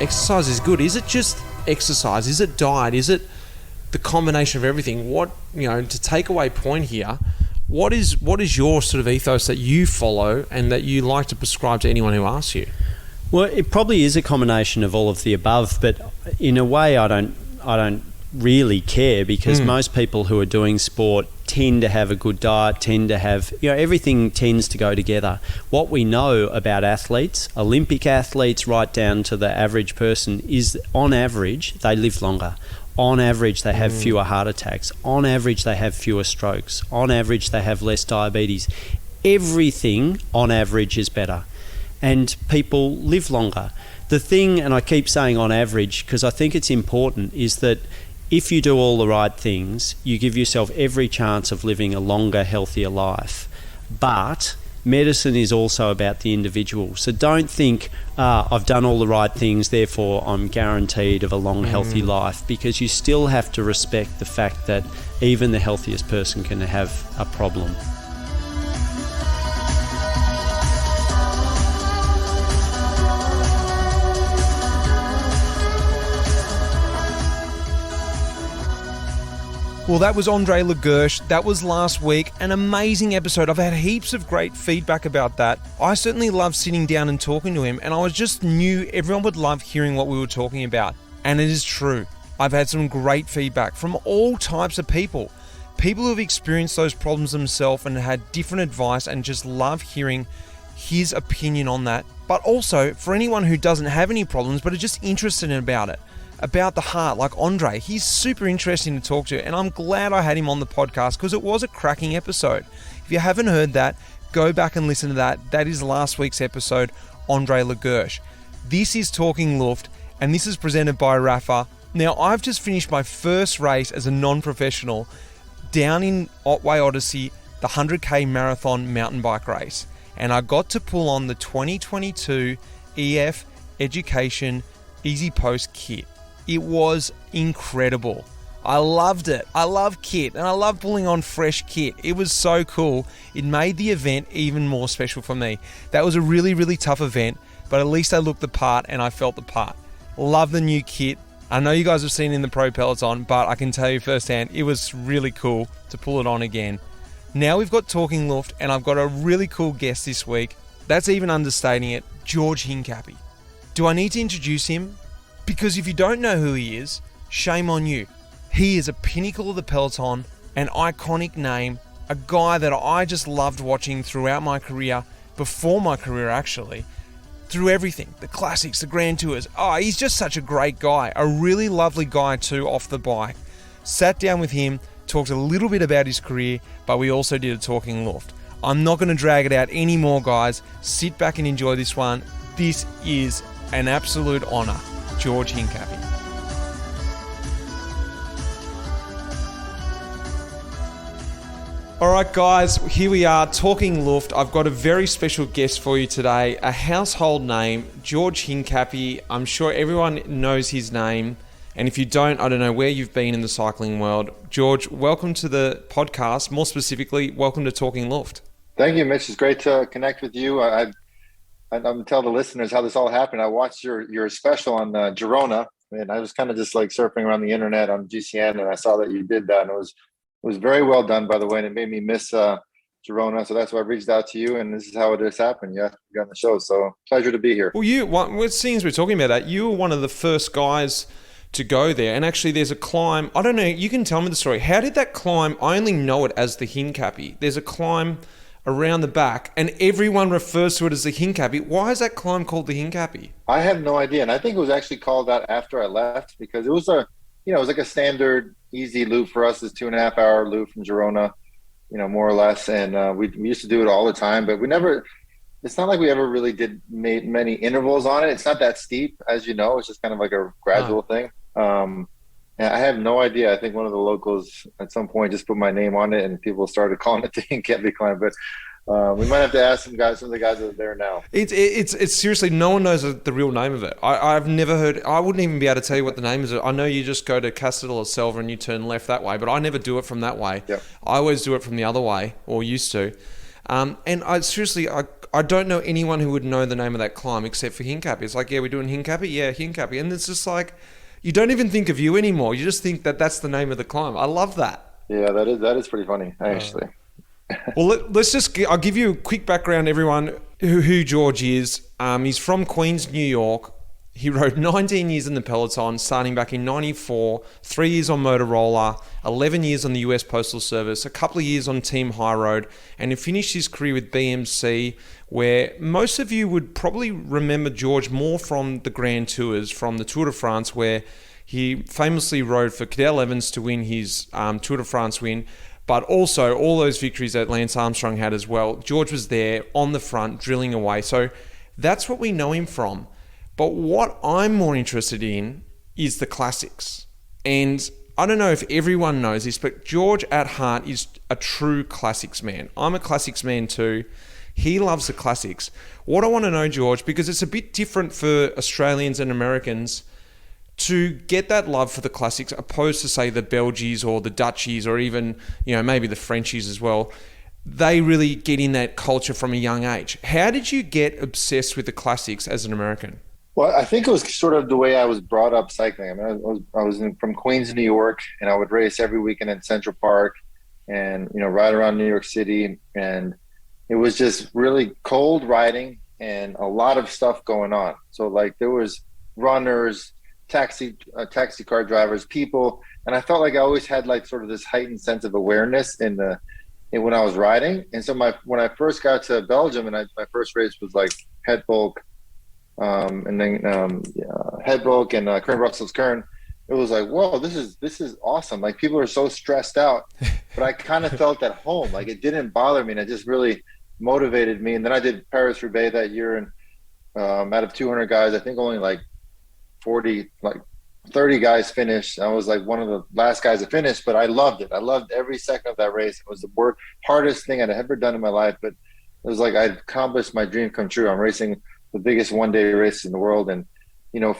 exercise is good? Is it just exercise? Is it diet? Is it the combination of everything? What, to take away point here, what is your sort of ethos that you follow and that you like to prescribe to anyone who asks you? Well, it probably is a combination of all of the above, but in a way I don't really care, because most people who are doing sport tend to have a good diet, tend to have, everything tends to go together. What we know about athletes, Olympic athletes right down to the average person, is on average they live longer. On average they have fewer heart attacks. On average they have fewer strokes. On average they have less diabetes. Everything on average is better. And people live longer. The thing, and I keep saying on average because I think it's important, is that if you do all the right things, you give yourself every chance of living a longer, healthier life. But medicine is also about the individual. So don't think, I've done all the right things, therefore I'm guaranteed of a long, healthy life, because you still have to respect the fact that even the healthiest person can have a problem. Well, that was Andre Le Gerche. That was last week. An amazing episode. I've had heaps of great feedback about that. I certainly loved sitting down and talking to him, and I just knew everyone would love hearing what we were talking about. And it is true. I've had some great feedback from all types of people. People who have experienced those problems themselves and had different advice, and just love hearing his opinion on that. But also for anyone who doesn't have any problems but are just interested in about it. About the heart, like Andre. He's super interesting to talk to, and I'm glad I had him on the podcast because it was a cracking episode. If you haven't heard that, go back and listen to that. That is last week's episode, Andre Le Gerche. This is Talking Luft, and this is presented by Rapha. Now, I've just finished my first race as a non-professional down in Otway Odyssey, the 100k marathon mountain bike race, and I got to pull on the 2022 EF Education Easy Post kit. It was incredible. I loved it. I love kit, and I love pulling on fresh kit. It was so cool. It made the event even more special for me. That was a really, really tough event, but at least I looked the part and I felt the part. Love the new kit. I know you guys have seen it in the Pro Peloton, but I can tell you firsthand, it was really cool to pull it on again. Now we've got Talking Luft, and I've got a really cool guest this week. That's even understating it, Gerche Hincapie. Do I need to introduce him? Because if you don't know who he is, shame on you. He is a pinnacle of the peloton, an iconic name, a guy that I just loved watching throughout my career, before my career actually, through everything, the classics, the Grand Tours. He's just such a great guy, a really lovely guy too off the bike. Sat down with him, talked a little bit about his career, but we also did a Talking Luft. I'm not going to drag it out anymore, guys. Sit back and enjoy this one. This is an absolute honour. Gerche Hincapie. All right, guys, here we are, Talking Luft. I've got a very special guest for you today, a household name, Gerche Hincapie. I'm sure everyone knows his name, and if you don't, I don't know where you've been in the cycling world. Gerche, welcome to the podcast. More specifically, welcome to Talking Luft. Thank you, Mitch. It's great to connect with you. I'm going to tell the listeners how this all happened. I watched your special on Girona, and I was kind of just like surfing around the internet on GCN, and I saw that you did that, and it was very well done, by the way, and it made me miss Girona. So that's why I reached out to you, and this is how it has happened. Yeah, you got on the show. So pleasure to be here. Well, seeing as we're talking about that, you were one of the first guys to go there. And actually, there's a climb. I don't know. You can tell me the story. How did that climb? I only know it as the Hincapie. There's a climb around the back, and everyone refers to it as the Hincapie. Why is that climb called the Hincapie? I have no idea, and I think it was actually called that after I left, because it was it was like a standard easy loop for us. This 2.5 hour loop from Girona, more or less, and we used to do it all the time, but we never. It's not like we ever really made many intervals on it. It's not that steep, as you know. It's just kind of like a gradual thing. And I have no idea. I think one of the locals at some point just put my name on it, and people started calling it the Hincapie climb. But we might have to ask some of the guys that are there now. It's seriously, no one knows the real name of it. I've never heard. I wouldn't even be able to tell you what the name is. I know you just go to Castel or Selva and you turn left that way, but I never do it from that way. Yep. I always do it from the other way, or used to. And I don't know anyone who would know the name of that climb except for Hincapie. It's like, yeah, we're doing Hincapie? Yeah, Hincapie. And it's just like, you don't even think of you anymore. You just think that that's the name of the climb. I love that. Yeah, that is pretty funny, actually. Well, I'll give you a quick background, everyone, who George is. He's from Queens, New York. He rode 19 years in the Peloton, starting back in 94, 3 years on Motorola, 11 years on the US Postal Service, a couple of years on Team High Road, and he finished his career with BMC, where most of you would probably remember George more from the Grand Tours, from the Tour de France, where he famously rode for Cadel Evans to win his Tour de France win, but also all those victories that Lance Armstrong had as well. George was there on the front, drilling away. So that's what we know him from. But what I'm more interested in is the classics. And I don't know if everyone knows this, but George at heart is a true classics man. I'm a classics man too. He loves the classics. What I want to know, George, because it's a bit different for Australians and Americans to get that love for the classics, opposed to, say, the Belgies or the Dutchies or even, maybe the Frenchies as well. They really get in that culture from a young age. How did you get obsessed with the classics as an American? Well, I think it was sort of the way I was brought up cycling. I mean, I was from Queens, New York, and I would race every weekend in Central Park and, ride around New York City. And it was just really cold riding and a lot of stuff going on. So there was runners, taxi car drivers, people. And I felt like I always had sort of this heightened sense of awareness in when I was riding. And so when I first got to Belgium, and my first race was head bulk, and then head bulk and Kern Brussels Kern. It was like, whoa, this is awesome. People are so stressed out, but I kind of felt at home. It didn't bother me, and it just really motivated me. And then I did Paris-Roubaix that year, and out of 200 guys, I think only 30 guys finished. I was one of the last guys to finish, but I loved it. I loved every second of that race. It was the hardest thing I'd ever done in my life, but it was I'd accomplished my dream come true. I'm racing the biggest one-day race in the world, and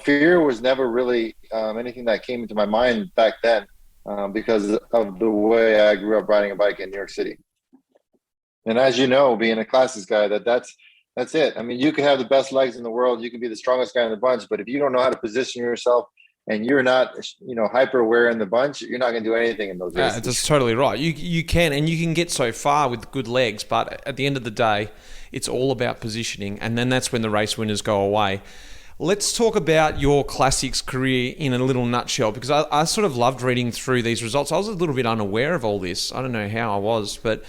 fear was never really anything that came into my mind back then, because of the way I grew up riding a bike in New York City. And as you know, being a classics guy, that's it. I mean, you could have the best legs in the world, you could be the strongest guy in the bunch, but if you don't know how to position yourself and you're not hyper aware in the bunch, you're not going to do anything in those races. That's totally right. You can get so far with good legs, but at the end of the day, it's all about positioning, and then that's when the race winners go away. Let's talk about your classics career in a little nutshell, because I sort of loved reading through these results. I was a little bit unaware of all this. I don't know how I was, but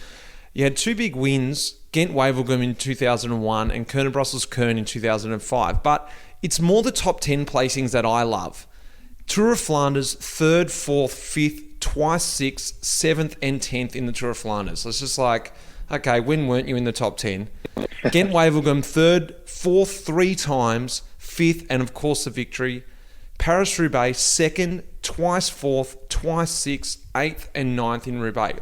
you had two big wins, Gent-Wevelgem in 2001 and Kern Brussels Kern in 2005. But it's more the top 10 placings that I love. Tour of Flanders, 3rd, 4th, 5th, twice 6th, 7th and 10th in the Tour of Flanders. So it's just okay, when weren't you in the top 10? Gent-Wevelgem, 3rd, 4th 3 times, 5th, and of course the victory. Paris-Roubaix, 2nd, twice 4th, twice 6th, 8th and 9th in Roubaix.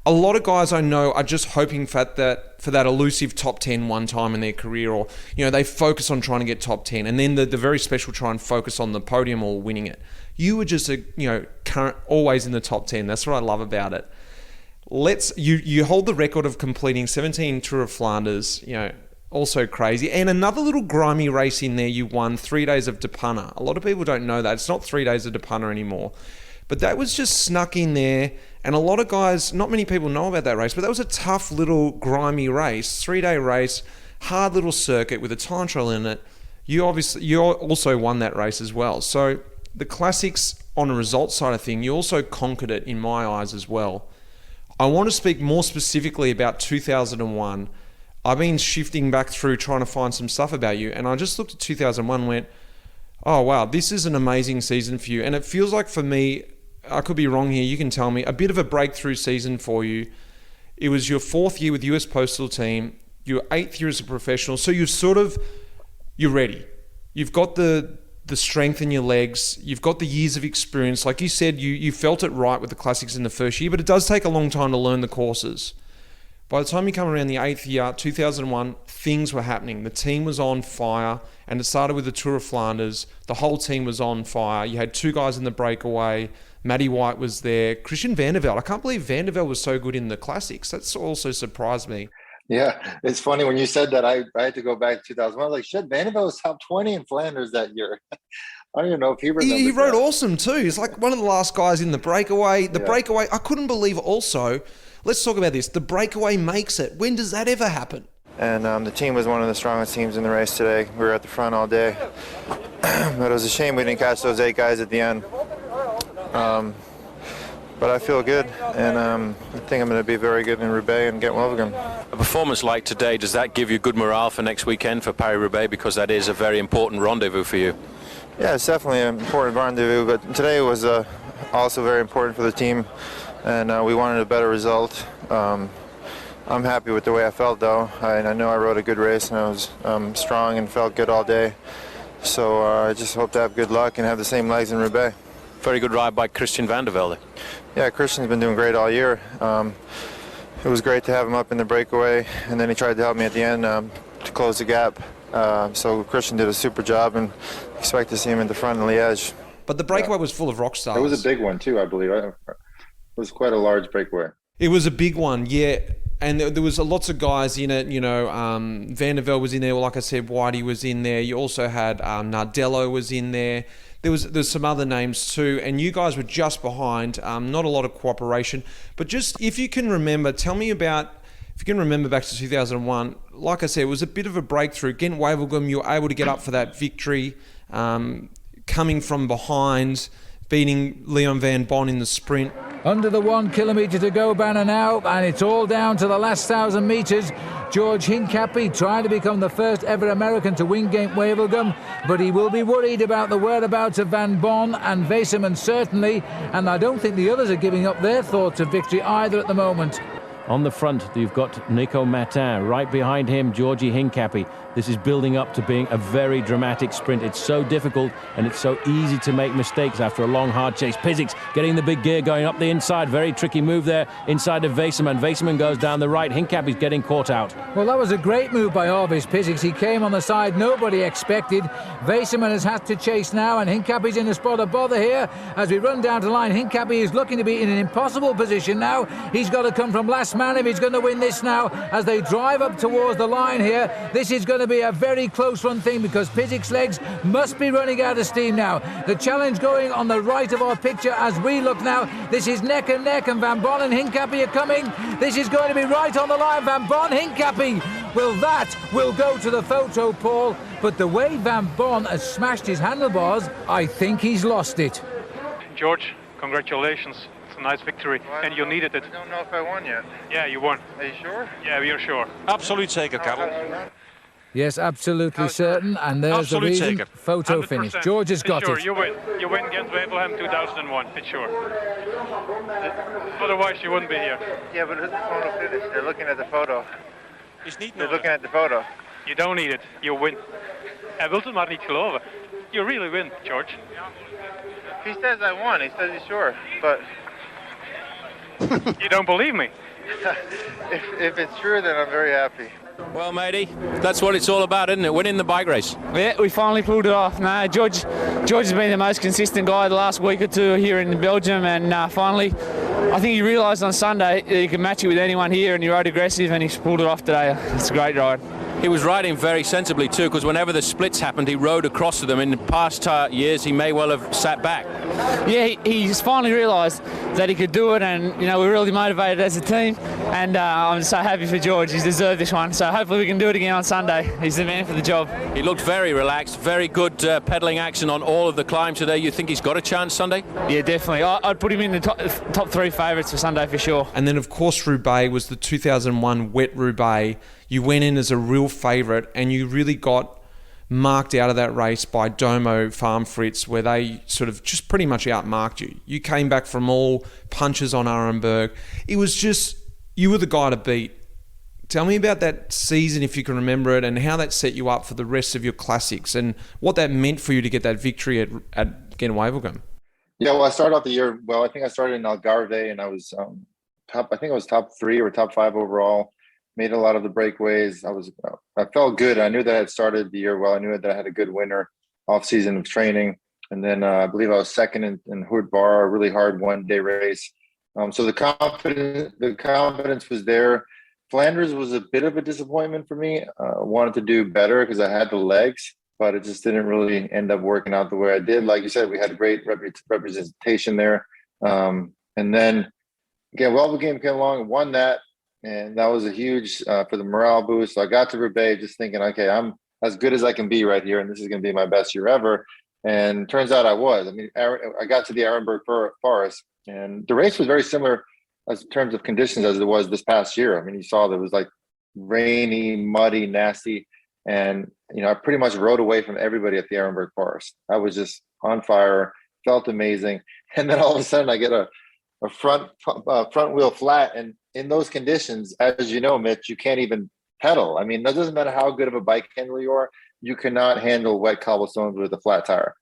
A lot of guys I know are just hoping for that elusive top 10 one time in their career, or they focus on trying to get top 10, and then the very special try and focus on the podium or winning it. You were just always in the top 10. That's what I love about it. You hold the record of completing 17 Tour of Flanders, also crazy. And another little grimy race in there, you won 3 days of Depunna. A lot of people don't know that. It's not 3 days of Depunna anymore. But that was just snuck in there. And a lot of guys, not many people know about that race, but that was a tough little grimy race, 3-day race, hard little circuit with a time trial in it. You also won that race as well. So the classics on a results side of thing, you also conquered it in my eyes as well. I want to speak more specifically about 2001. I've been shifting back through trying to find some stuff about you, and I just looked at 2001 and went, oh wow, this is an amazing season for you. And it feels like for me, I could be wrong here, you can tell me, a bit of a breakthrough season for you. It was your 4th year with US Postal team, your 8th year as a professional, so you're ready. You've got the strength in your legs, you've got the years of experience. Like you said, you felt it right with the classics in the first year, but it does take a long time to learn the courses. By the time you come around the 8th year, 2001, things were happening. The team was on fire, and it started with the Tour of Flanders. The whole team was on fire. You had 2 guys in the breakaway. Matty White was there. Christian Vande Velde. I can't believe Vande Velde was so good in the classics. That's also surprised me. Yeah, it's funny when you said that. I had to go back to 2001. I was like, shit, Vanderbilt was top 20 in Flanders that year. I don't even know if he remembers. He rode that. awesome too. He's like one of the last guys in the breakaway. Breakaway, I couldn't believe also. Let's talk about this. The breakaway makes it. When does that ever happen? And the team was one of the strongest teams in the race today. We were at the front all day. But it was a shame we didn't catch those 8 guys at the end. But I feel good, and I think I'm going to be very good in Roubaix and Gent-Wevelgem. A performance like today, does that give you good morale for next weekend for Paris-Roubaix, because that is a very important rendezvous for you? Yeah, it's definitely an important rendezvous, but today was also very important for the team, and we wanted a better result. I'm happy with the way I felt, though. I know I rode a good race, and I was strong and felt good all day. So I just hope to have good luck and have the same legs in Roubaix. Very good ride by Christian van der Velde. Yeah, Christian's been doing great all year. It was great to have him up in the breakaway, and then he tried to help me at the end to close the gap. So Christian did a super job, and expect to see him in the front in Liège. But the breakaway was full of rock stars. It was a big one too, I believe. It was quite a large breakaway. It was a big one, yeah. And there was lots of guys in it, Van der Velde was in there. Like I said, Whitey was in there. You also had Nardello was in there. There's some other names too. And you guys were just behind. Not a lot of cooperation. But just, if you can remember, tell me about, if you can remember back to 2001, like I said, it was a bit of a breakthrough. Gent-Wevelgem, you were able to get up for that victory, coming from behind, beating Leon van Bon in the sprint. Under the 1 kilometre to go, Banner now, and it's all down to the last 1,000 metres. George Hincapie trying to become the first ever American to win Gent-Wevelgem, but he will be worried about the whereabouts of Van Bon and Weseman certainly, and I don't think the others are giving up their thoughts of victory either at the moment. On the front, you've got Nico Matin. Right behind him, Georgie Hincapie. This is building up to being a very dramatic sprint. It's so difficult and it's so easy to make mistakes after a long, hard chase. Pizziks getting the big gear going up the inside. Very tricky move there inside of Weseman. Weseman goes down the right. Hincapie's getting caught out. Well, that was a great move by Arvis Pizziks. He came on the side nobody expected. Weseman has had to chase now, and Hincapie's in a spot of bother here. As we run down to line, Hincapie is looking to be in an impossible position now. He's got to come from last man if he's going to win this now. As they drive up towards the line here, this is going to be a very close run thing, because Pizziks' legs must be running out of steam now. The challenge going on the right of our picture as we look now. This is neck and neck, and Van Bon and Hincapie are coming. This is going to be right on the line. Van Bon, Hincapie. Well, that will go to the photo, Paul. But the way Van Bon has smashed his handlebars, I think he's lost it. George, congratulations. It's a nice victory, and you needed it. I don't know if I won yet. Yeah, you won. Are you sure? Yeah, we are sure. Absoluut zeker, Karel. Yes, absolutely certain, and there's the reason. Photo finish. George has got sure, it. You win. You win Gent-Wevelgem 2001. It's sure. Otherwise, you wouldn't be here. Yeah, but it's the photo finish. They're looking at the photo. Is niet They're looking at the photo. You don't need it. You win. Hij wilt het maar niet geloven. You really win, George. He says I won. He says he's sure, but You don't believe me? if it's true, then I'm very happy. Well, matey, that's what it's all about, isn't it? Winning the bike race. Yeah, we finally pulled it off. No, George has been the most consistent guy the last week or two here in Belgium, and finally, I think he realised on Sunday that he could match it with anyone here, and he rode aggressive, and he's pulled it off today. It's a great ride. He was riding very sensibly too, because whenever the splits happened, he rode across to them. In past years, he may well have sat back. Yeah, he's finally realised that he could do it, and we're really motivated as a team, and I'm so happy for George. He's deserved this one, so hopefully we can do it again on Sunday. He's the man for the job. He looked very relaxed, very good pedalling action on all of the climbs today. You think he's got a chance Sunday? Yeah, definitely. I'd put him in the top 3 favourites for Sunday for sure. And then, of course, Roubaix was the 2001 wet Roubaix. You went in as a real favourite, and you really got marked out of that race by Domo Farm Fritz, where they sort of just pretty much outmarked you. You came back from all punches on Arenberg. It was just, you were the guy to beat. Tell me about that season, if you can remember it, and how that set you up for the rest of your classics, and what that meant for you to get that victory at Gent-Wevelgem. Yeah, well, I started off the year, I think I started in Algarve, and I was top 3 or top 5 overall. Made a lot of the breakaways. I felt good. I knew that I had started the year well. I knew that I had a good winter off season of training. And then I believe I was second in Hood Bar, a really hard 1-day race. So the confidence was there. Flanders was a bit of a disappointment for me. Wanted to do better because I had the legs, but it just didn't really end up working out the way I did. Like you said, we had great representation there. And then again, Wevelgem came along and won that. And that was a huge for the morale boost. So I got to Roubaix just thinking, okay, I'm as good as I can be right here, and this is going to be my best year ever. And turns out I was. I mean, I got to the Arenberg Forest, and the race was very similar as in terms of conditions as it was this past year. I mean, you saw that it was like rainy, muddy, nasty, and I pretty much rode away from everybody at the Arenberg Forest. I was just on fire, felt amazing, and then all of a sudden I get a front wheel flat, and in those conditions, as you know, Mitch, you can't even pedal. I mean, it doesn't matter how good of a bike handler you are, you cannot handle wet cobblestones with a flat tire.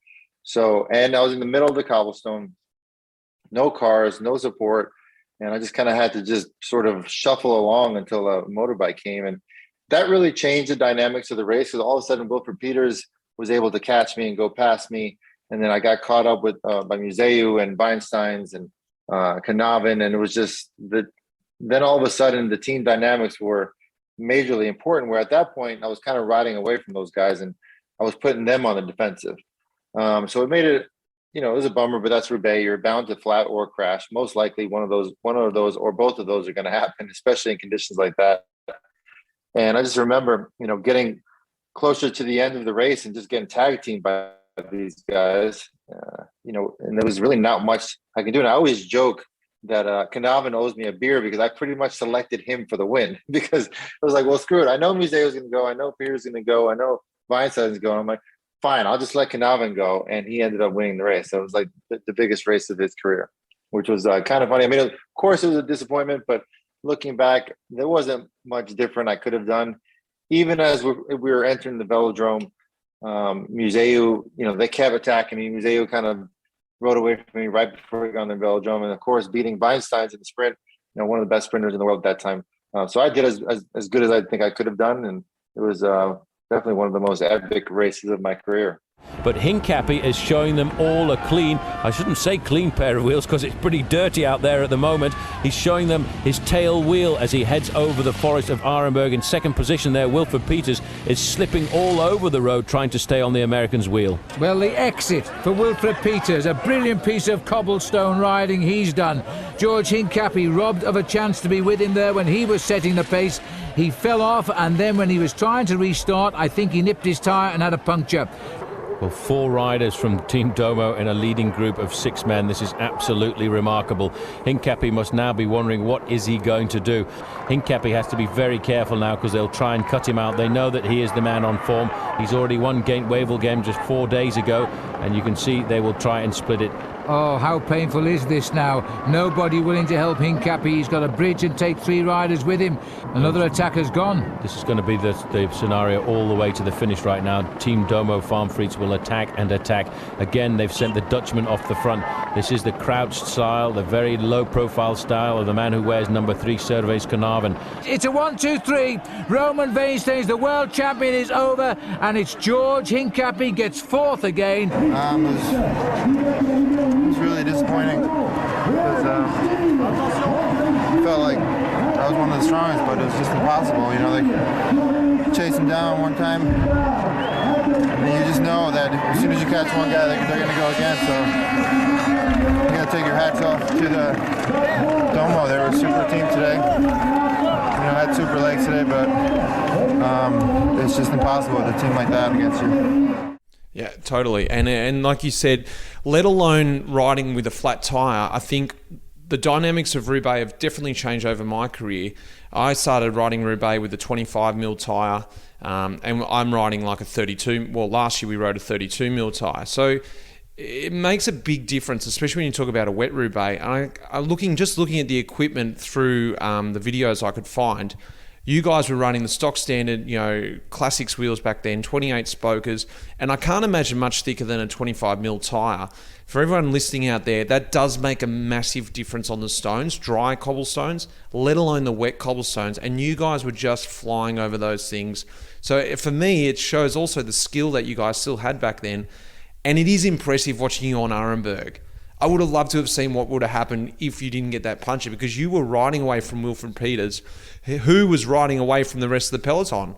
So, and I was in the middle of the cobblestone, no cars, no support, and I just kind of had to just sort of shuffle along until a motorbike came, and that really changed the dynamics of the race. Because all of a sudden, Wilfred Peters was able to catch me and go past me, and then I got caught up with by Museu and Weinsteins and Knaven, and it was just that. Then all of a sudden, the team dynamics were majorly important, where at that point I was kind of riding away from those guys and I was putting them on the defensive. So it made it, it was a bummer, but that's Roubaix. You're bound to flat or crash. Most likely one of those or both of those are going to happen, especially in conditions like that. And I just remember, getting closer to the end of the race and just getting tag teamed by these guys, and there was really not much I can do. And I always joke that Knaven owes me a beer because I pretty much selected him for the win, because I was like, well, screw it. I know Museu's going to go. I know Peters is going to go. I know Weinstein's going. I'm like, fine, I'll just let Knaven go. And he ended up winning the race. So it was like the biggest race of his career, which was kind of funny. I mean, of course it was a disappointment, but looking back, there wasn't much different I could have done. Even as we were entering the velodrome, Museu, they kept attacking me. Museu kind of rode away from me right before we got on the velodrome, and of course beating Weinsteins in the sprint, one of the best sprinters in the world at that time. So I did as good as I think I could have done, and it was definitely one of the most epic races of my career. But Hincapie is showing them all a clean, I shouldn't say clean pair of wheels because it's pretty dirty out there at the moment. He's showing them his tail wheel as he heads over the forest of Arenberg. In second position there, Wilfred Peters is slipping all over the road trying to stay on the American's wheel. Well, the exit for Wilfred Peters, a brilliant piece of cobblestone riding he's done. George Hincapie robbed of a chance to be with him there when he was setting the pace. He fell off, and then when he was trying to restart, I think he nipped his tyre and had a puncture. Well, 4 riders from Team Domo in a leading group of 6 men. This is absolutely remarkable. Hincapie must now be wondering what is he going to do. Hincapie has to be very careful now because they'll try and cut him out. They know that he is the man on form. He's already won Gent-Wevelgem just 4 days ago, and you can see they will try and split it. Oh, how painful is this now? Nobody willing to help Hincapie. He's got a bridge and take 3 riders with him. Another attacker's gone. This is going to be the scenario all the way to the finish right now. Team Domo Farm Freaks will attack and attack. Again, they've sent the Dutchman off the front. This is the crouched style, the very low-profile style of the man who wears number 3, Servais Knaven. It's a 1-2-3. Roman Weinsteins, the world champion, is over, and it's George Hincapie gets 4th again. It's really disappointing because I felt like I was one of the strongest, but it was just impossible. They chase him down one time, and you just know that as soon as you catch one guy, they're going to go again. So you got to take your hats off to the Domo. They were a super team today. Had super legs today, but it's just impossible with a team like that against you. Yeah, totally. And like you said, let alone riding with a flat tyre, I think the dynamics of Roubaix have definitely changed over my career. I started riding Roubaix with a 25mm tyre, and I'm riding like a 32. Well, last year we rode a 32mm tyre. So it makes a big difference, especially when you talk about a wet Roubaix. And looking at the equipment through the videos I could find, you guys were running the stock standard, classics wheels back then, 28 spokers, and I can't imagine much thicker than a 25mm tyre. For everyone listening out there, that does make a massive difference on the stones, dry cobblestones, let alone the wet cobblestones, and you guys were just flying over those things. So for me, it shows also the skill that you guys still had back then, and it is impressive watching you on Arenberg. I would have loved to have seen what would have happened if you didn't get that puncture, because you were riding away from Wilfred Peters, who was riding away from the rest of the peloton.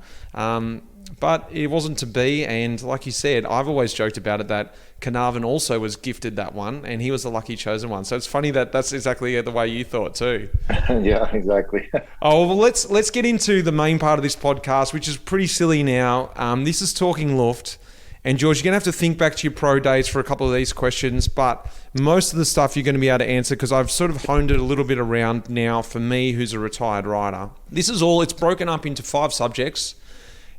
But it wasn't to be, and like you said, I've always joked about it that Carnarvon also was gifted that one, and he was the lucky chosen one. So it's funny that that's exactly the way you thought too. Yeah, exactly. Oh, well, let's get into the main part of this podcast, which is pretty silly now. This is Talking Luft, and George, you're going to have to think back to your pro days for a couple of these questions, but most of the stuff you're going to be able to answer because I've sort of honed it a little bit around now for me, who's a retired rider. It's broken up into 5 subjects.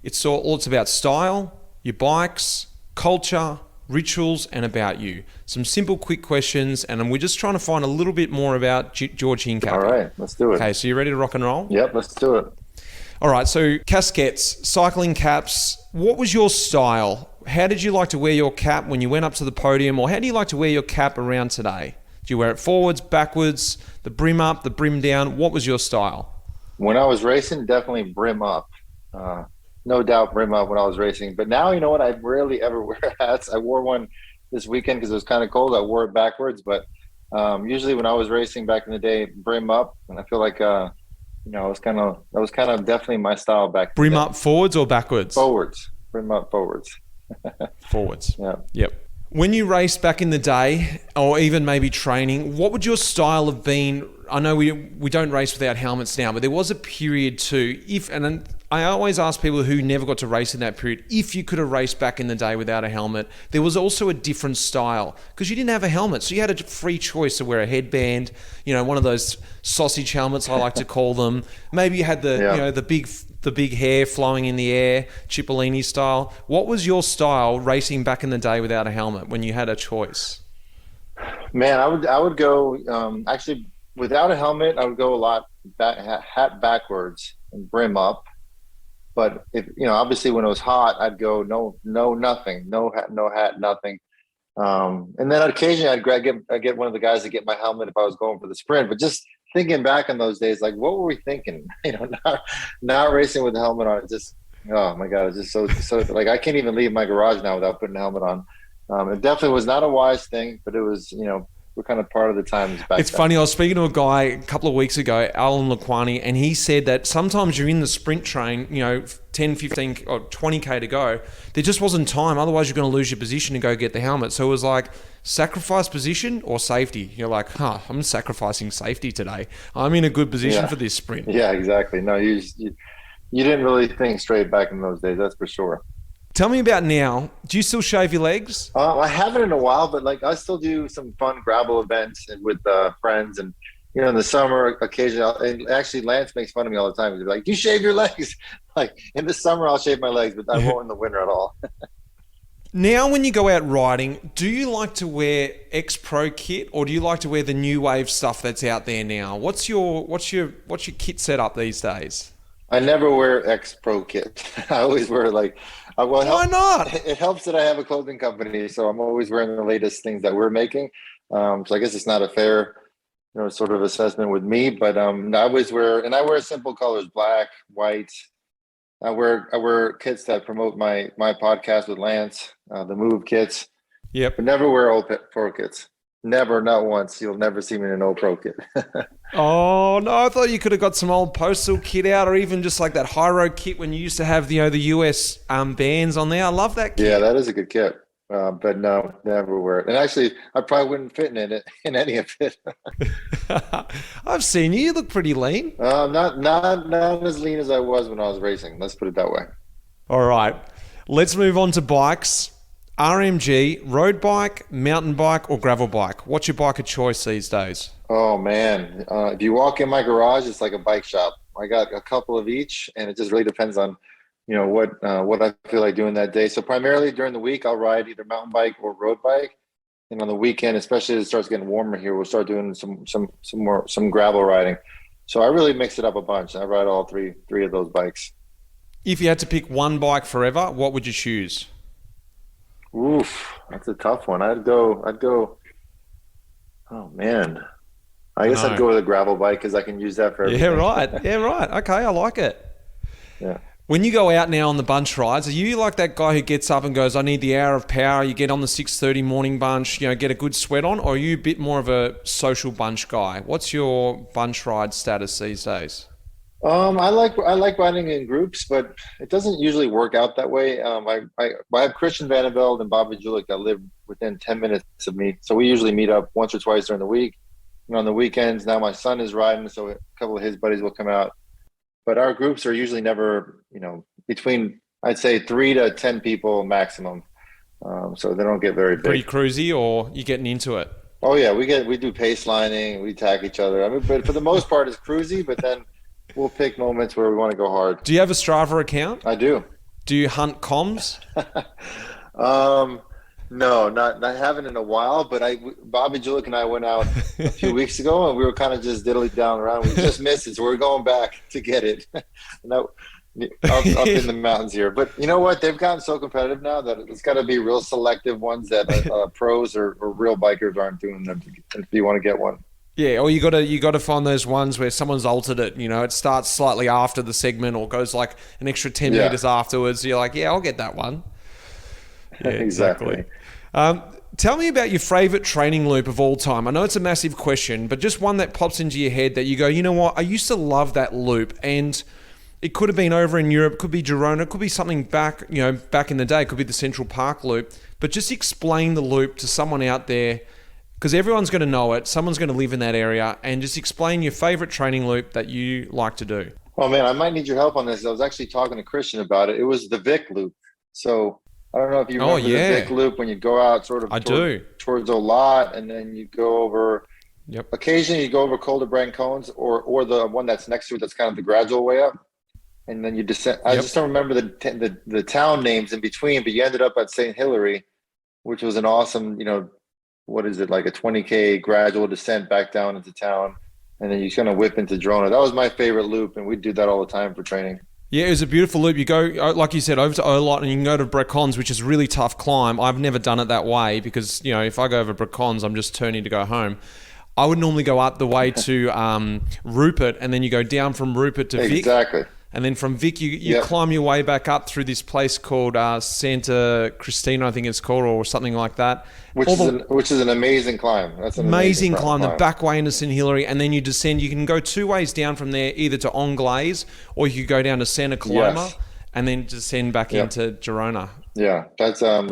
It's about style, your bikes, culture, rituals, and about you. Some simple, quick questions, and we're just trying to find a little bit more about George Hincapie. All right, let's do it. Okay, so you ready to rock and roll? Yep, let's do it. All right, so casquettes, cycling caps. What was your style? How did you like to wear your cap when you went up to the podium, or how do you like to wear your cap around today? Do you wear it forwards, backwards, the brim up, the brim down? What was your style? When I was racing, definitely brim up. No doubt brim up when I was racing. But now, you know what? I rarely ever wear hats. I wore one this weekend because it was kind of cold. I wore it backwards. But usually when I was racing back in the day, brim up. And I feel like, that was kind of definitely my style back then. Brim up forwards or backwards? Forwards. Brim up forwards. Forwards. Yeah. Yep. When you raced back in the day, or even maybe training, what would your style have been? I know we don't race without helmets now, but there was a period too. I always ask people who never got to race in that period, if you could have raced back in the day without a helmet, there was also a different style because you didn't have a helmet. So you had a free choice to wear a headband, one of those sausage helmets, I like to call them. Maybe you had the big hair flowing in the air, Cipollini style. What was your style racing back in the day without a helmet when you had a choice? Man, I would go, actually without a helmet, I would go a lot hat backwards and brim up. But if obviously when it was hot, I'd go nothing, no hat, nothing. And then occasionally I'd get one of the guys to get my helmet if I was going for the sprint. But just thinking back on those days, like what were we thinking? Not racing with the helmet on. It just, oh my God, it's just so like I can't even leave my garage now without putting a helmet on. It definitely was not a wise thing, but it was we're kind of part of the times back It's then. funny, I was speaking to a guy a couple of weeks ago, Alan Laquani, and he said that sometimes you're in the sprint train, 10, 15 or 20K to go. There just wasn't time. Otherwise, you're going to lose your position to go get the helmet. So it was like sacrifice position or safety. You're like, I'm sacrificing safety today. I'm in a good position for this sprint. Yeah, exactly. No, you didn't really think straight back in those days. That's for sure. Tell me about now. Do you still shave your legs? I haven't in a while, but I still do some fun gravel events with friends, and in the summer, occasionally. And actually, Lance makes fun of me all the time. He's like, "You shave your legs." Like in the summer, I'll shave my legs, but I won't in the winter at all. Now, when you go out riding, do you like to wear ex-pro kit, or do you like to wear the new wave stuff that's out there now? What's your kit setup these days? I never wear ex-pro kit. I always wear why not? It helps that I have a clothing company, so I'm always wearing the latest things that we're making. So I guess it's not a fair, sort of assessment with me. But I always wear simple colors: black, white. I wear kits that promote my podcast with Lance, the Move kits. Yep. But never wear old pro kits. Never, not once. You'll never see me in an old pro kit. Oh, no, I thought you could have got some old Postal kit out, or even just like that high road kit when you used to have the US bands on there. I love that kit. Yeah, that is a good kit. But no, never wear it. And actually, I probably wouldn't fit in any of it. I've seen you. You look pretty lean. Not as lean as I was when I was racing. Let's put it that way. All right. Let's move on to bikes. RMG, road bike, mountain bike, or gravel bike? What's your bike of choice these days? Oh, man. If you walk in my garage, it's like a bike shop. I got a couple of each, and it just really depends on, what I feel like doing that day. So primarily during the week, I'll ride either mountain bike or road bike. And on the weekend, especially as it starts getting warmer here, we'll start doing some gravel riding. So I really mix it up a bunch. I ride all three of those bikes. If you had to pick one bike forever, what would you choose? Oof, that's a tough one. I'd go. Oh man, I guess I'd go with a gravel bike because I can use that for everything. Yeah, right. Okay, I like it. Yeah. When you go out now on the bunch rides, are you like that guy who gets up and goes, I need the hour of power, you get on the 6:30 morning bunch, get a good sweat on, or are you a bit more of a social bunch guy? What's your bunch ride status these days? I like riding in groups, but it doesn't usually work out that way. I have Christian Vandervelde and Bobby Julik that live within 10 minutes of me. So we usually meet up once or twice during the week. On the weekends, now my son is riding, so a couple of his buddies will come out. But our groups are usually never, between, I'd say 3 to 10 people maximum. So they don't get very big. Pretty cruisy, or you getting into it? Oh yeah, we do pace lining, we tag each other. But for the most part it's cruisy, but then we'll pick moments where we want to go hard. Do you have a Strava account? I do. Do you hunt comms? No, I haven't in a while, but Bobby Julik and I went out a few weeks ago and we were kind of just diddly down around. We just missed it, so we're going back to get it. Up in the mountains here. But you know what? They've gotten so competitive now that it's got to be real selective ones that pros or real bikers aren't doing them if you want to get one. Yeah, or you got to find those ones where someone's altered it. It starts slightly after the segment or goes like an extra 10 meters afterwards. You're like, yeah, I'll get that one. Yeah, exactly. Tell me about your favorite training loop of all time. I know it's a massive question, but just one that pops into your head that you go, you know what? I used to love that loop, and it could have been over in Europe, could be Girona, could be something back in the day, could be the Central Park loop. But just explain the loop to someone out there, because everyone's going to know it. Someone's going to live in that area, and just explain your favorite training loop that you like to do. Oh man, I might need your help on this. I was actually talking to Christian about it. It was the Vic loop. So I don't know if you remember the Vic loop when you go out towards Olot, and then you go over. Yep. Occasionally you go over Col du Galibier or the one that's next to it. That's kind of the gradual way up, and then you descend. I just don't remember the town names in between, but you ended up at St. Hilary, which was an awesome, what is it, like a 20K gradual descent back down into town, and then you kind of whip into Girona. That was my favorite loop, and we do that all the time for training. Yeah, it was a beautiful loop. You go, like you said, over to Olot, and you can go to Brecons, which is a really tough climb. I've never done it that way because, if I go over Brecons, I'm just turning to go home. I would normally go up the way to Rupert, and then you go down from Rupert to Vic. Exactly. And then from Vic, you climb your way back up through this place called Santa Cristina, I think it's called, or something like that. Which is an amazing climb. That's an amazing climb. The back way into St. Hilary, and then you descend. You can go 2 ways down from there, either to Anglaise, or you could go down to Santa Coloma, and then descend back into Girona. Yeah, that's I love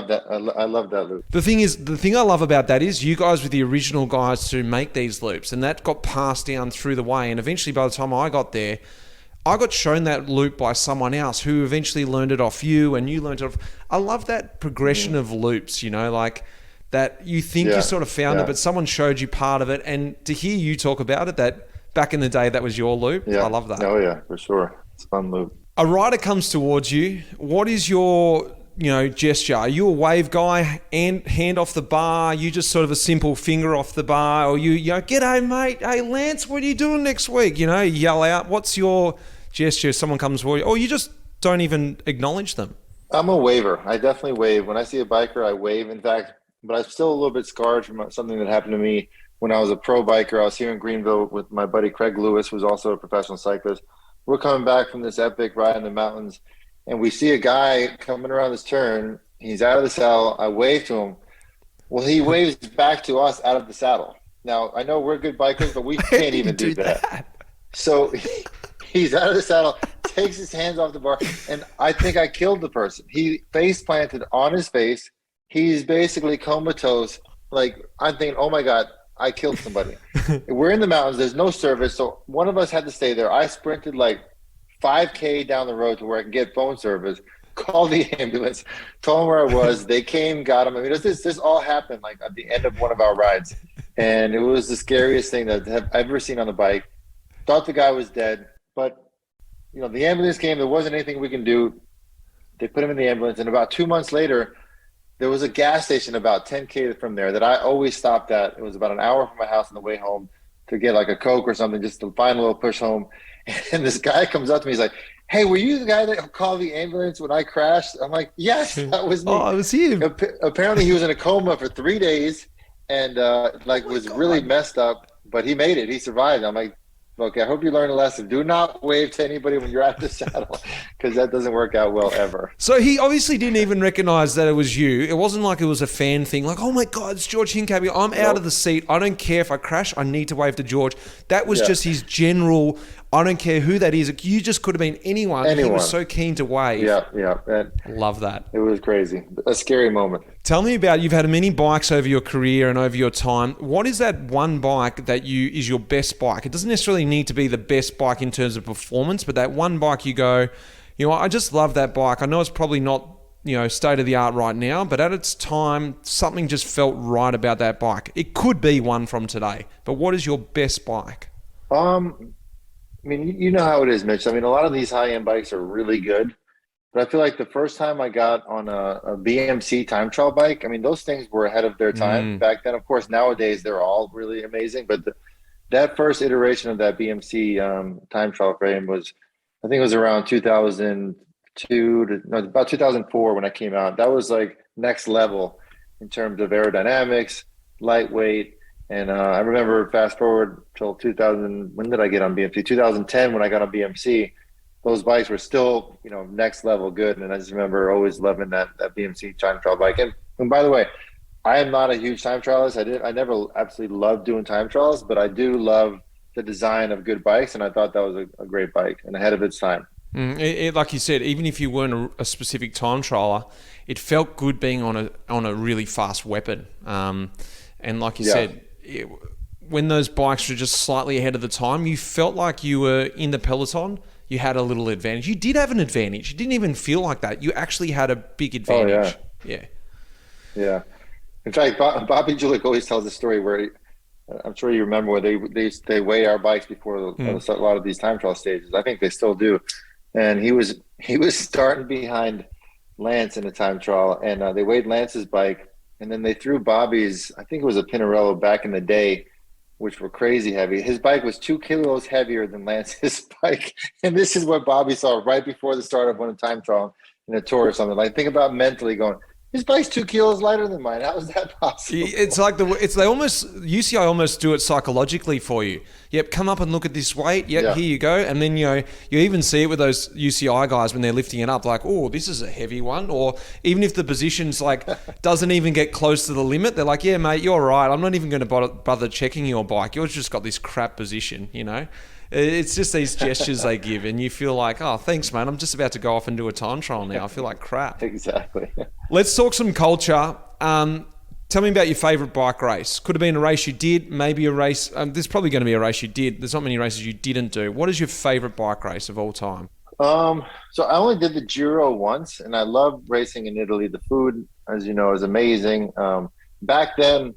that. I love that loop. The thing I love about that is you guys were the original guys to make these loops, and that got passed down through the way. And eventually, by the time I got there, I got shown that loop by someone else who eventually learned it off you, and you learned it off. I love that progression of loops, like that you think you sort of found it, but someone showed you part of it. And to hear you talk about it, that back in the day, that was your loop. I love that. Oh yeah, for sure. It's a fun loop. A rider comes towards you. What is your, gesture? Are you a wave guy and hand off the bar? You just sort of a simple finger off the bar, or you g'day mate. Hey Lance, what are you doing next week? You yell out. What's your gesture if someone comes toward you, or you just don't even acknowledge them? I'm a waver. I definitely wave. When I see a biker, I wave. In fact, but I'm still a little bit scarred from something that happened to me when I was a pro biker. I was here in Greenville with my buddy Craig Lewis, who's also a professional cyclist. We're coming back from this epic ride in the mountains, and we see a guy coming around this turn. He's out of the saddle. I wave to him. Well, he waves back to us out of the saddle. Now, I know we're good bikers, but we can't even do that. So he's out of the saddle, takes his hands off the bar, and I think I killed the person. He face planted on his face. He's basically comatose. Like, I'm thinking, oh my God, I killed somebody. We're in the mountains. There's no service. So one of us had to stay there. I sprinted like 5K down the road to where I can get phone service, called the ambulance, told them where I was. They came, got him. I mean, this all happened like at the end of one of our rides. And it was the scariest thing that I've ever seen on the bike. Thought the guy was dead, but the ambulance came. There wasn't anything we can do. They put him in the ambulance. And about 2 months later, there was a gas station about 10K from there that I always stopped at. It was about an hour from my house on the way home to get like a Coke or something, just to find a little push home. And this guy comes up to me. He's like, hey, were you the guy that called the ambulance when I crashed? I'm like, yes, that was me. Oh, it was you. Apparently he was in a coma for 3 days and was really messed up, but he made it. He survived. I'm like, Okay, I hope you learned a lesson. Do not wave to anybody when you're at the saddle, because that doesn't work out well ever. So he obviously didn't even recognise that it was you. It wasn't like it was a fan thing, like, oh my God, it's George Hincapie. I'm out of the seat. I don't care if I crash. I need to wave to George. That was just his general, I don't care who that is. You just could have been anyone. He was so keen to wave. Yeah. Love that. It was crazy. A scary moment. Tell me about, you've had many bikes over your career and over your time. What is that one bike that is your best bike? It doesn't necessarily need to be the best bike in terms of performance, but that one bike you go, I just love that bike. I know it's probably not, state of the art right now, but at its time, something just felt right about that bike. It could be one from today, but what is your best bike? I mean, you know how it is, Mitch. I mean, a lot of these high-end bikes are really good, but I feel like the first time I got on a BMC time trial bike, I mean, those things were ahead of their time back then. Of course, nowadays they're all really amazing, but that first iteration of that BMC time trial frame was, I think it was around 2002 about 2004 when I came out. That was like next level in terms of aerodynamics, lightweight. And I remember fast forward till 2000, when did I get on BMC? 2010 when I got on BMC. Those bikes were still, next level good. And I just remember always loving that BMC time trial bike. And by the way, I am not a huge time trialist. I never absolutely loved doing time trials, but I do love the design of good bikes. And I thought that was a great bike and ahead of its time. Like you said, even if you weren't a specific time trialer, it felt good being on a really fast weapon. And like you said, when those bikes were just slightly ahead of the time, you felt like you were in the peloton. You had a little advantage. You did have an advantage. It didn't even feel like that. You actually had a big advantage. Yeah. In fact, Bobby Julik always tells a story where I'm sure you remember where they weigh our bikes before a lot of these time trial stages. I think they still do. And he was starting behind Lance in the time trial, and they weighed Lance's bike, and then they threw Bobby's, I think it was a Pinarello back in the day, which were crazy heavy. His bike was 2 kilos heavier than Lance's bike. And this is what Bobby saw right before the start of one time trial in a tour or something. Like, think about mentally going, his bike's 2 kilos lighter than mine. How is that possible? It's like UCI almost do it psychologically for you. Yep, come up and look at this weight. Yep, here you go. And then, you even see it with those UCI guys when they're lifting it up, like, oh, this is a heavy one. Or even if the position's like, doesn't even get close to the limit, they're like, yeah, mate, you're right. I'm not even going to bother checking your bike. Yours just got this crap position, It's just these gestures they give, and you feel like, oh, thanks, man. I'm just about to go off and do a time trial now. I feel like crap. Exactly. Let's talk some culture. Tell me about your favourite bike race. Could have been a race you did, maybe a race. There's probably going to be a race you did. There's not many races you didn't do. What is your favourite bike race of all time? So I only did the Giro once, and I love racing in Italy. The food, as you know, is amazing. Back then,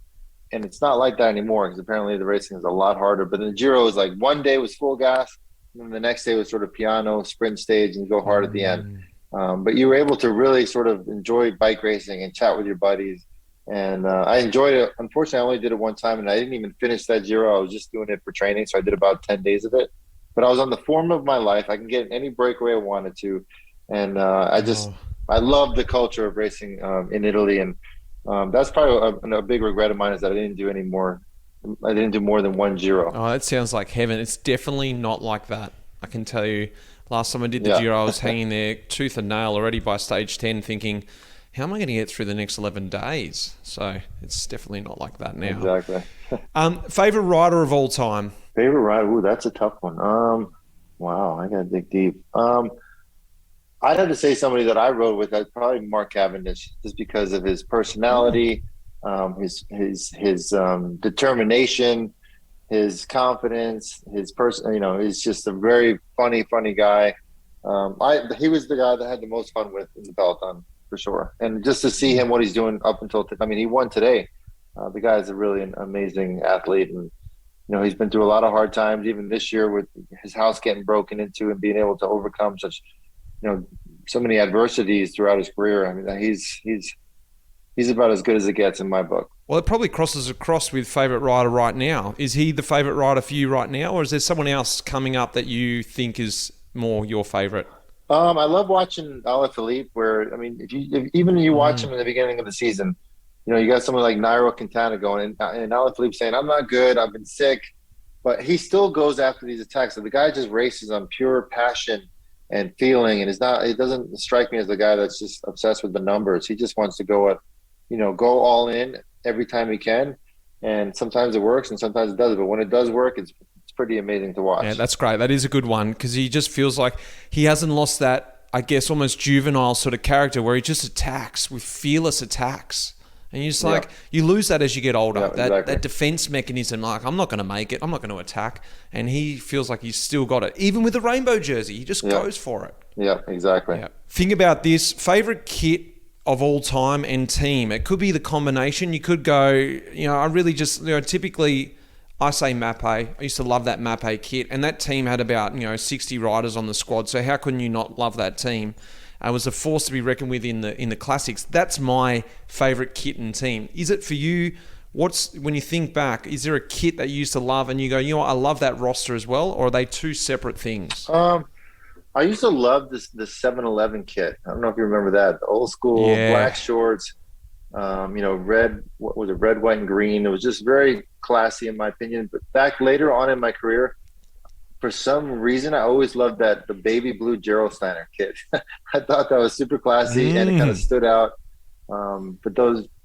and it's not like that anymore because apparently the racing is a lot harder. But the Giro was like one day was full gas, and then the next day was sort of piano, sprint stage, and go hard at the end. But you were able to really sort of enjoy bike racing and chat with your buddies. And I enjoyed it. Unfortunately, I only did it one time, and I didn't even finish that Giro. I was just doing it for training, so I did about 10 days of it. But I was on the form of my life. I can get any breakaway I wanted to. And I love the culture of racing in Italy. And that's probably a big regret of mine is that I didn't do any more. I didn't do more than one Giro. Oh, that sounds like heaven. It's definitely not like that. I can tell you, last time I did the Giro, I was hanging there tooth and nail already by stage 10 thinking, how am I going to get through the next 11 days? So it's definitely not like that now. Exactly. Favorite rider of all time? Favorite rider? Ooh, that's a tough one. Wow, I got to dig deep. I'd have to say somebody that I rode with, probably Mark Cavendish, just because of his personality, his determination, his confidence, his person. He's just a very funny guy. He was the guy that I had the most fun with in the Peloton for sure. And just to see him, what he's doing up until he won today. The guy is a really amazing athlete, and he's been through a lot of hard times, even this year with his house getting broken into and being able to overcome such so many adversities throughout his career. I mean, he's about as good as it gets in my book. Well, it probably crosses across with favourite rider right now. Is he the favourite rider for you right now, or is there someone else coming up that you think is more your favourite? I love watching Alaphilippe, where, if you watch him in the beginning of the season, you got someone like Nairo Quintana going, and Alaphilippe saying, I'm not good, I've been sick, but he still goes after these attacks. So the guy just races on pure passion and feeling, and it doesn't strike me as the guy that's just obsessed with the numbers. He just wants to go all in every time he can. And sometimes it works and sometimes it doesn't. But when it does work, it's pretty amazing to watch. Yeah, that's great. That is a good one because he just feels like he hasn't lost that, I guess, almost juvenile sort of character where he just attacks with fearless attacks. And you're just you lose that as you get older. That defense mechanism, like, I'm not going to make it. I'm not going to attack. And he feels like he's still got it. Even with the rainbow jersey, he just goes for it. Yeah, exactly. Yeah. Think about this. Favorite kit of all time and team. It could be the combination. You could go, I really just, typically I say Mape. I used to love that Mape kit. And that team had about, 60 riders on the squad. So how couldn't you not love that team? It was a force to be reckoned with in the classics. That's my favourite kit and team. Is it for you? When you think back, is there a kit that you used to love and you go, I love that roster as well? Or are they two separate things? I used to love the 7-Eleven kit. I don't know if you remember that. The old school black shorts, red, what was it, red, white, and green. It was just very classy in my opinion. But back later on in my career, for some reason, I always loved the baby blue Gerolsteiner kit. I thought that was super classy and it kind of stood out. But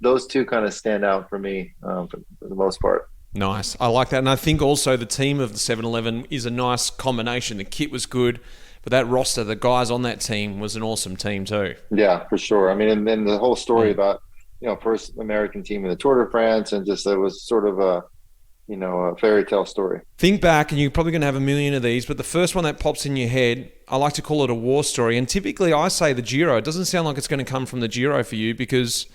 those two kind of stand out for me for the most part. Nice. I like that. And I think also the team of the 7-Eleven is a nice combination. The kit was good, but that roster, the guys on that team was an awesome team too. Yeah, for sure. I mean, and then the whole story about, first American team in the Tour de France, and just it was sort of a fairy tale story. Think back, and you're probably going to have a million of these, but the first one that pops in your head, I like to call it a war story. And typically I say the Giro. It doesn't sound like it's going to come from the Giro for you, because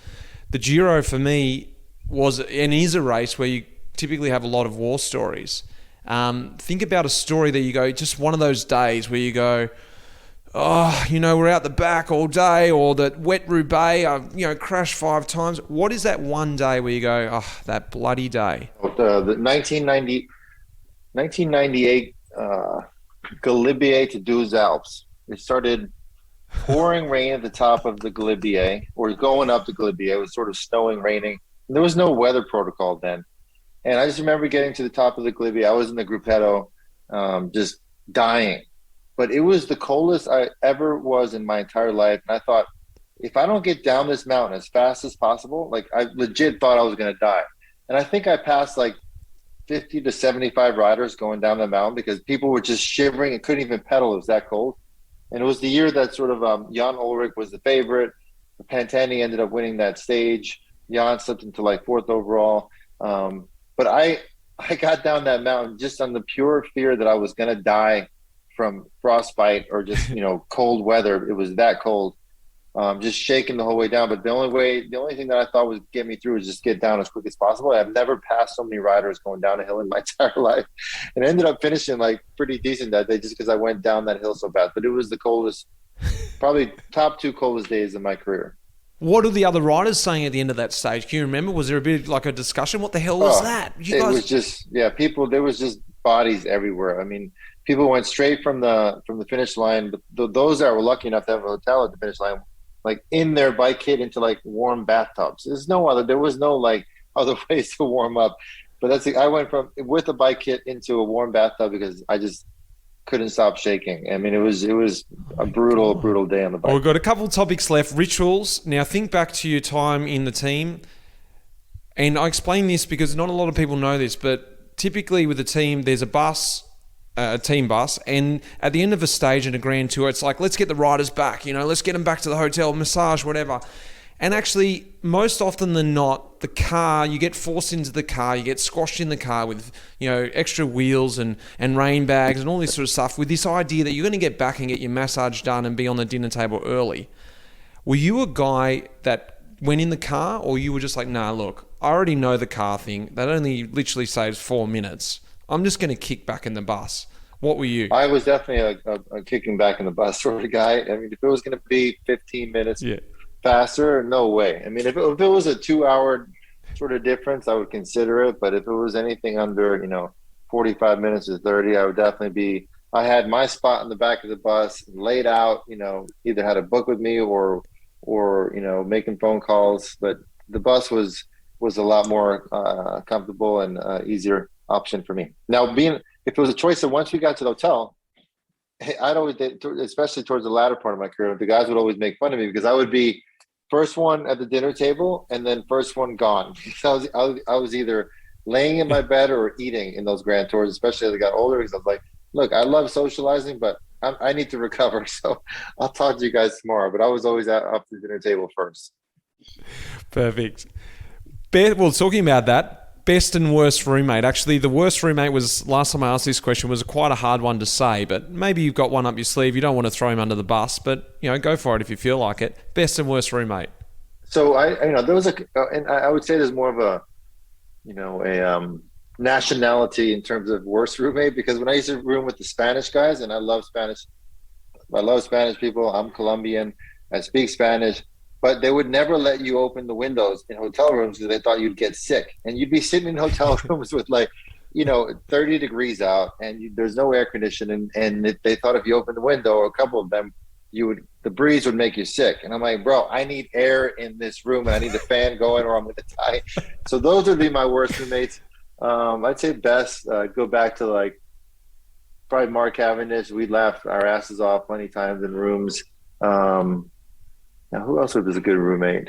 the Giro for me was and is a race where you typically have a lot of war stories. Think about a story that you go, just one of those days where you go, we're out the back all day, or that wet Roubaix, crashed 5 times. What is that one day where you go, that bloody day? The 1998 Galibier to Deux Alpes. It started pouring rain at the top of the Galibier, or going up the Galibier. It was sort of snowing, raining. And there was no weather protocol then. And I just remember getting to the top of the Galibier. I was in the Gruppetto, just dying. But it was the coldest I ever was in my entire life. And I thought, if I don't get down this mountain as fast as possible, like, I legit thought I was going to die. And I think I passed like 50 to 75 riders going down the mountain because people were just shivering and couldn't even pedal. It was that cold. And it was the year that sort of Jan Ullrich was the favorite. Pantani ended up winning that stage. Jan slipped into like 4th overall. But I got down that mountain just on the pure fear that I was going to die from frostbite or just, cold weather. It was that cold. Just shaking the whole way down. But the only thing that I thought would get me through is just get down as quick as possible. I've never passed so many riders going down a hill in my entire life. And I ended up finishing like pretty decent that day just because I went down that hill so bad. But it was the coldest, probably top 2 coldest days of my career. What are the other riders saying at the end of that stage? Can you remember? Was there a bit like a discussion? What the hell was that? Was just, there was just bodies everywhere. I mean, people went straight from the finish line. But those that were lucky enough to have a hotel at the finish line, like in their bike kit into like warm bathtubs. There was no like other ways to warm up. But I went with a bike kit into a warm bathtub because I just couldn't stop shaking. I mean, it was a brutal day on the bike. Well, we've got a couple of topics left. Rituals. Now, think back to your time in the team. And I explain this because not a lot of people know this, but typically with a team, there's a team bus, and at the end of a stage in a grand tour, it's like, let's get the riders back, let's get them back to the hotel, massage, whatever. And actually, most often than not, the car, you get forced into the car, you get squashed in the car with, extra wheels and rain bags and all this sort of stuff, with this idea that you're going to get back and get your massage done and be on the dinner table early. Were you a guy that went in the car, or you were just like, nah, look, I already know the car thing. That only literally saves 4 minutes. I'm just going to kick back in the bus. What were you? I was definitely a kicking back in the bus sort of guy. I mean, if it was going to be 15 minutes faster, no way. I mean, if it was a 2-hour sort of difference, I would consider it. But if it was anything under, 45 minutes to 30, I would definitely I had my spot in the back of the bus laid out, either had a book with me or making phone calls. But the bus was a lot more comfortable and easier. option for me. Now, if it was a choice that once we got to the hotel, I'd always, especially towards the latter part of my career, the guys would always make fun of me because I would be first one at the dinner table and then first one gone. So I was either laying in my bed or eating in those grand tours, especially as I got older, because I was like, look, I love socializing, but I need to recover. So I'll talk to you guys tomorrow. But I was always up to the dinner table first. Perfect. Well, talking about that, best and worst roommate. Actually, the worst roommate was, last time I asked this question, was quite a hard one to say, but maybe you've got one up your sleeve. You don't want to throw him under the bus, but go for it if you feel like it. Best and worst roommate. So there was and I would say there's more of a nationality in terms of worst roommate, because when I used to room with the Spanish guys, and I love Spanish people. I'm Colombian. I speak Spanish. But they would never let you open the windows in hotel rooms because they thought you'd get sick. And you'd be sitting in hotel rooms with 30 degrees out, and there's no air conditioning. And they thought if you opened the window, or a couple of them, the breeze would make you sick. And I'm like, bro, I need air in this room, and I need the fan going, or I'm going to die. So those would be my worst roommates. I'd say best, go back to probably Mark Cavendish. We laughed our asses off plenty of times in rooms. Now, who else was a good roommate?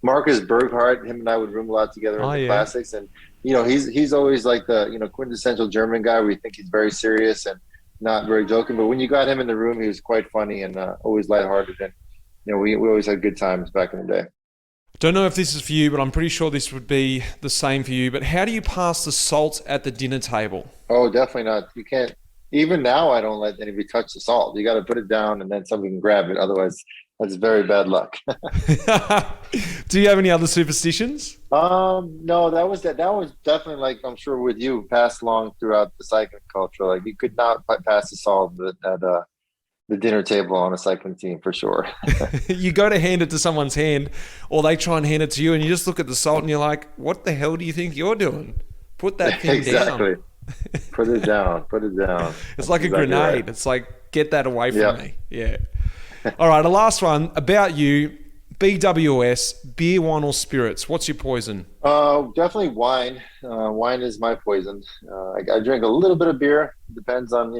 Marcus Berghardt. Him and I would room a lot together in the classics, and he's always like the quintessential German guy where you think he's very serious and not very joking. But when you got him in the room, he was quite funny and always lighthearted. And we always had good times back in the day. Don't know if this is for you, but I'm pretty sure this would be the same for you. But how do you pass the salt at the dinner table? Oh, definitely not. You can't. Even now, I don't let anybody touch the salt. You got to put it down, and then somebody can grab it. Otherwise, that's very bad luck. Do you have any other superstitions? No, that was definitely, I'm sure with you, passed along throughout the cycling culture. You could not pass the salt at the dinner table on a cycling team, for sure. You go to hand it to someone's hand, or they try and hand it to you, and you just look at the salt and you're like, what the hell do you think you're doing? Put that thing exactly. down. Put it down. It's like a grenade. Right. It's like, get that away from me. Yeah. All right, the last one about you. BWS, beer, wine, or spirits. What's your poison? Definitely wine. Wine is my poison. I drink a little bit of beer. Depends on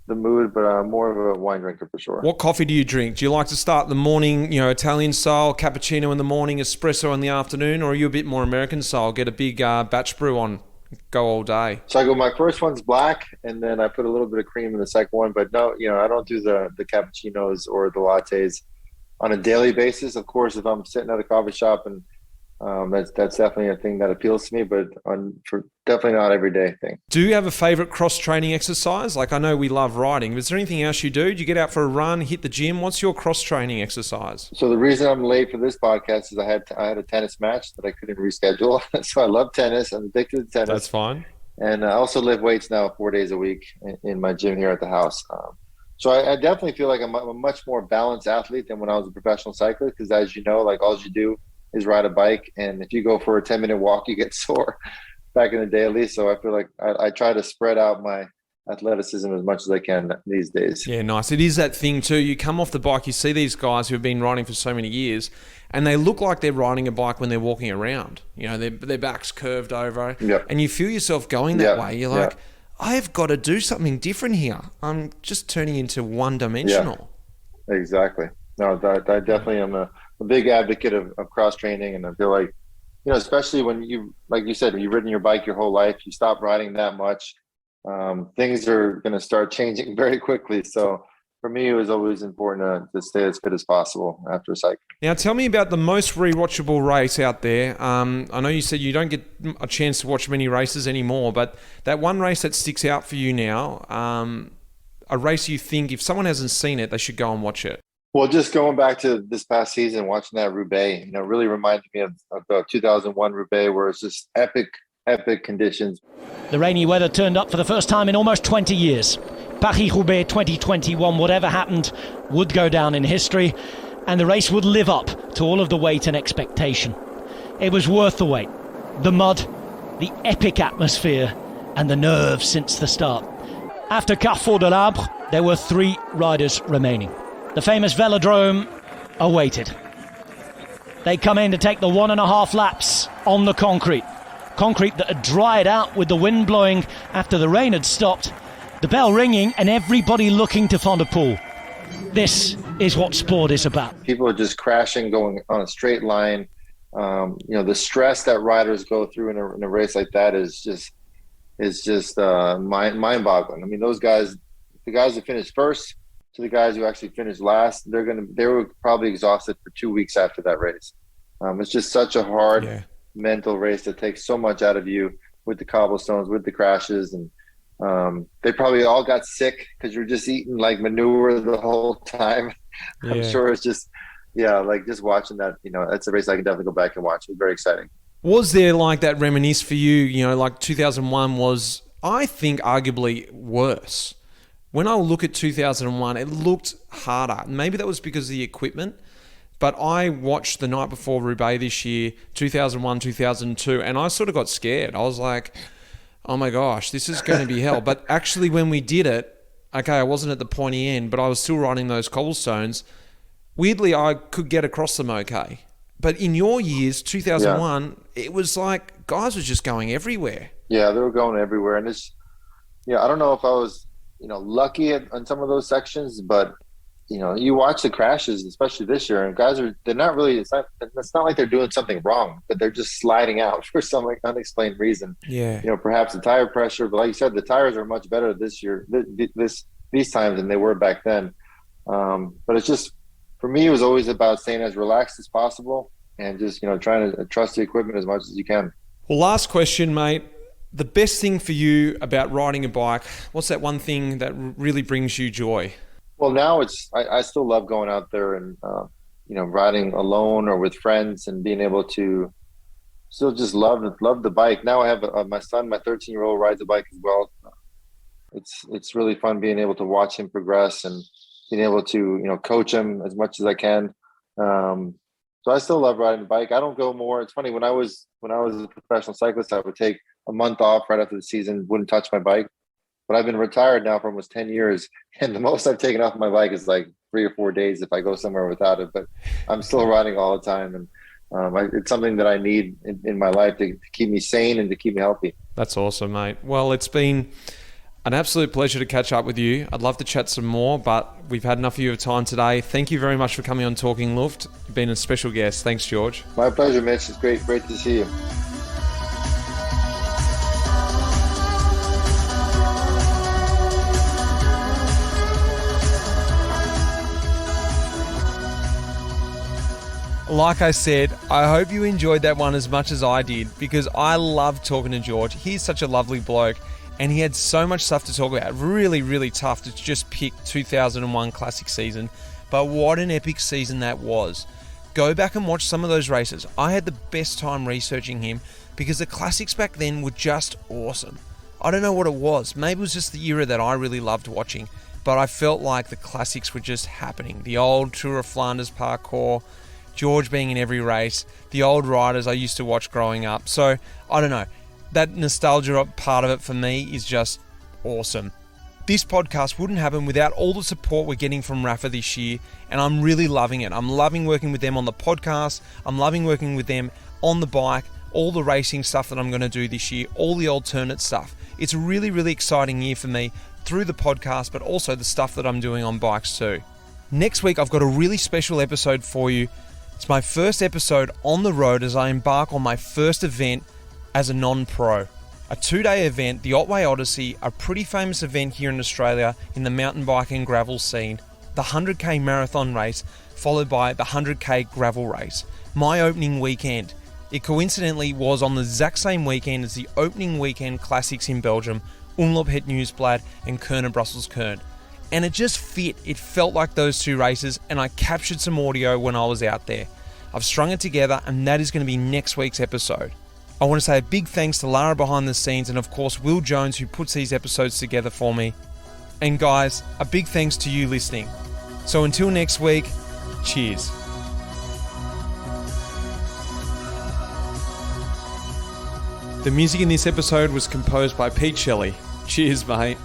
the mood, but more of a wine drinker for sure. What coffee do you drink? Do you like to start the morning, Italian style, cappuccino in the morning, espresso in the afternoon, or are you a bit more American style? Get a big batch brew on, go all day. So my first one's black, and then I put a little bit of cream in the second one. But no, I don't do the cappuccinos or the lattes on a daily basis. Of course, if I'm sitting at a coffee shop, and that's definitely a thing that appeals to me, but for definitely not everyday thing. Do you have a favorite cross-training exercise? I know we love riding, but is there anything else you do? Do you get out for a run, hit the gym? What's your cross-training exercise? So the reason I'm late for this podcast is I had a tennis match that I couldn't reschedule. So I love tennis. I'm addicted to tennis. That's fine. And I also lift weights now 4 days a week in my gym here at the house. So I definitely feel like I'm a much more balanced athlete than when I was a professional cyclist, because as you know, all you do is ride a bike, and if you go for a 10-minute walk, you get sore. Back in the day, at least. So I feel like I try to spread out my athleticism as much as I can these days. Yeah, nice. It is that thing too. You come off the bike, you see these guys who have been riding for so many years, and they look like they're riding a bike when they're walking around. Their back's curved over, and you feel yourself going that way. You're like, I've got to do something different here. I'm just turning into one-dimensional. Yeah, exactly. No, I definitely am a big advocate of cross-training, and I feel like, especially when like you said, when you've ridden your bike your whole life, you stop riding that much, things are going to start changing very quickly. So for me, it was always important to stay as fit as possible after cycling. Now, tell me about the most rewatchable race out there. I know you said you don't get a chance to watch many races anymore, but that one race that sticks out for you now, a race you think if someone hasn't seen it, they should go and watch it. Well, just going back to this past season, watching that Roubaix, really reminded me of the 2001 Roubaix, where it's just epic conditions. The rainy weather turned up for the first time in almost 20 years. Paris-Roubaix 2021, whatever happened, would go down in history, and the race would live up to all of the wait and expectation. It was worth the wait. The mud, the epic atmosphere, and the nerves since the start. After Carrefour de l'Arbre, there were 3 riders remaining. The famous velodrome awaited. They come in to take the 1.5 laps on the concrete. concrete that had dried out with the wind blowing after the rain had stopped, the bell ringing and everybody looking to find a pool. This is what sport is about. People are just crashing, going on a straight line. The stress that riders go through in a race like that is just mind-boggling. I mean, those guys, the guys that finished first to the guys who actually finished last, they were probably exhausted for 2 weeks after that race. It's just such a hard mental race that takes so much out of you with the cobblestones, with the crashes, and they probably all got sick because you're just eating like manure the whole time. I'm sure it's just watching that, that's a race I can definitely go back and watch. It was very exciting. Was there like that reminisce for you, like 2001 was, I think, arguably worse. When I look at 2001, it looked harder. Maybe that was because of the equipment, but I watched the night before Roubaix this year, 2001, 2002, and I sort of got scared. I was like, oh my gosh, this is going to be hell. But actually when we did it, okay, I wasn't at the pointy end, but I was still riding those cobblestones. Weirdly, I could get across them okay. But in your years, 2001, it was like guys were just going everywhere. Yeah, they were going everywhere. And I don't know if I was, lucky on some of those sections, but, you watch the crashes, especially this year, and guys it's not like they're doing something wrong, but they're just sliding out for some unexplained reason. Yeah. Perhaps the tire pressure, but like you said, the tires are much better this year, these times than they were back then. But it's just, for me, it was always about staying as relaxed as possible and just, trying to trust the equipment as much as you can. Well, last question, mate. The best thing for you about riding a bike, what's that one thing that really brings you joy? Well, now I still love going out there and, riding alone or with friends and being able to still just love the bike. Now I have my son, my 13-year-old, rides a bike as well. It's really fun being able to watch him progress and being able to, coach him as much as I can. So I still love riding the bike. I don't go more. It's funny, when I was a professional cyclist, I would take a month off right after the season, wouldn't touch my bike. But I've been retired now for almost 10 years. And the most I've taken off my bike is like 3 or 4 days if I go somewhere without it. But I'm still riding all the time. And it's something that I need in my life to keep me sane and to keep me healthy. That's awesome, mate. Well, it's been an absolute pleasure to catch up with you. I'd love to chat some more, but we've had enough of your time today. Thank you very much for coming on Talking Luft. You've been a special guest. Thanks, George. My pleasure, Mitch. It's great to see you. Like I said, I hope you enjoyed that one as much as I did, because I love talking to George. He's such a lovely bloke, and he had so much stuff to talk about. Really, really tough to just pick 2001 Classic season, but what an epic season that was. Go back and watch some of those races. I had the best time researching him because the Classics back then were just awesome. I don't know what it was. Maybe it was just the era that I really loved watching, but I felt like the Classics were just happening. The old Tour of Flanders parkour, George being in every race, the old riders I used to watch growing up. So, I don't know. That nostalgia part of it for me is just awesome. This podcast wouldn't happen without all the support we're getting from Rapha this year, and I'm really loving it. I'm loving working with them on the podcast. I'm loving working with them on the bike, all the racing stuff that I'm going to do this year, all the alternate stuff. It's a really, really exciting year for me through the podcast, but also the stuff that I'm doing on bikes too. Next week, I've got a really special episode for you. It's my first episode on the road as I embark on my first event as a non-pro. A 2-day event, the Otway Odyssey, a pretty famous event here in Australia in the mountain bike and gravel scene. The 100k marathon race, followed by the 100k gravel race. My opening weekend. It coincidentally was on the exact same weekend as the opening weekend classics in Belgium, Omloop Het Nieuwsblad and Kuurne Brussels Kuurne. And it just fit. It felt like those two races, and I captured some audio when I was out there. I've strung it together, and that is going to be next week's episode. I want to say a big thanks to Lara behind the scenes, and of course Will Jones, who puts these episodes together for me. And guys, a big thanks to you listening. So until next week, cheers. The music in this episode was composed by Pete Shelley. Cheers, mate.